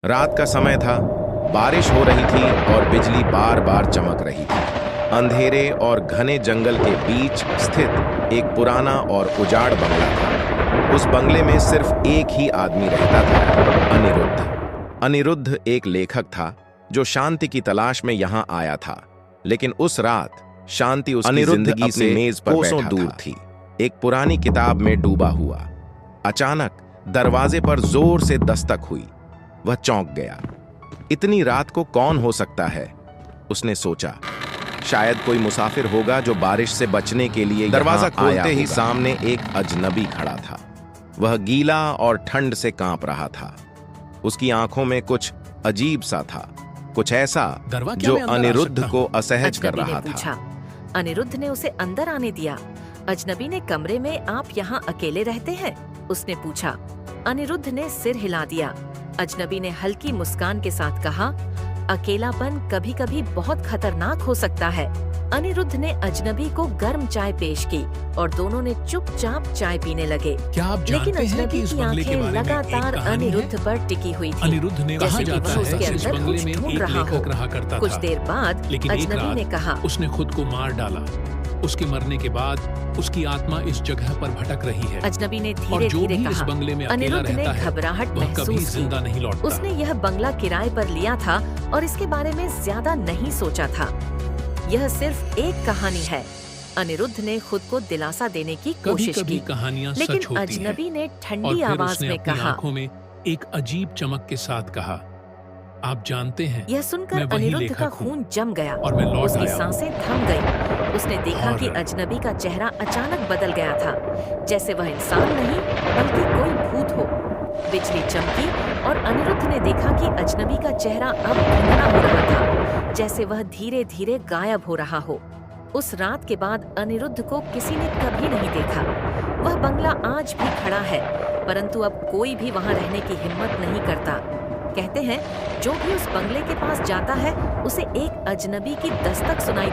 रात का समय था, बारिश हो रही थी और बिजली बार बार चमक रही थी। अंधेरे और घने जंगल के बीच स्थित एक पुराना और उजाड़ बंगला था। उस बंगले में सिर्फ एक ही आदमी रहता था, अनिरुद्ध। अनिरुद्ध एक लेखक था जो शांति की तलाश में यहाँ आया था, लेकिन उस रात शांति उसकी जिंदगी से मेज पर कोसों दूर थी, एक पुरानी किताब में डूबा हुआ। अचानक दरवाजे पर जोर से दस्तक हुई। वह चौंक गया। इतनी रात को कौन हो सकता है, उसने सोचा। शायद कोई मुसाफिर होगा जो बारिश से बचने के लिए दरवाजा खोलते ही सामने एक अजनबी खड़ा था। वह गीला और ठंड से कांप रहा था। उसकी आंखों में कुछ अजीब सा था, कुछ ऐसा जो अनिरुद्ध को असहज कर रहा था। अनिरुद्ध ने उसे अंदर आने दिया। अजनबी ने कमरे में आप यहाँ अकेले रहते हैं? उसने पूछा। अनिरुद्ध ने सिर हिला दिया। अजनबी ने हल्की मुस्कान के साथ कहा, अकेलापन कभी कभी बहुत खतरनाक हो सकता है। अनिरुद्ध ने अजनबी को गर्म चाय पेश की और दोनों ने चुपचाप चाय पीने लगे। लेकिन अजनबी की आंखें लगातार अनिरुद्ध पर टिकी हुई थी, अनिरुद्ध ने कहा जाता है उसके अंदर कुछ ढूंढ रहा हो। कुछ देर बाद अजनबी ने कहा, उसने खुद को मार डाला। उसके मरने के बाद उसकी आत्मा इस जगह पर भटक रही है। अजनबी ने धीरे-धीरे कहा। बंगले में अनिरुद्ध ने घबराहट महसूस की। उसने यह बंगला किराए पर लिया था और इसके बारे में ज्यादा नहीं सोचा था। यह सिर्फ एक कहानी है। अनिरुद्ध ने खुद को दिलासा देने की कोशिश की, लेकिन अजनबी ने ठंडी आवाज में कहा, आंखों में एक अजीब चमक के साथ कहा, आप जानते हैं। यह सुनकर अनिरुद्ध का खून जम गया और मैं लौट उसकी आया। सांसें थम गईं। उसने देखा कि अजनबी का चेहरा अचानक बदल गया था, जैसे वह इंसान नहीं बल्कि कोई भूत हो। बिजली चमकी और अनिरुद्ध ने देखा कि अजनबी का चेहरा अब धुंधला हो रहा था, जैसे वह धीरे धीरे गायब हो रहा हो। उस रात के बाद अनिरुद्ध को किसी ने कभी नहीं देखा। वह बंगला आज भी खड़ा है, परंतु अब कोई भी वहां रहने की हिम्मत नहीं करता। कहते हैं, जो भी उस बंगले के पास जाता है उसे एक अजनबी की दस्तक सुनाई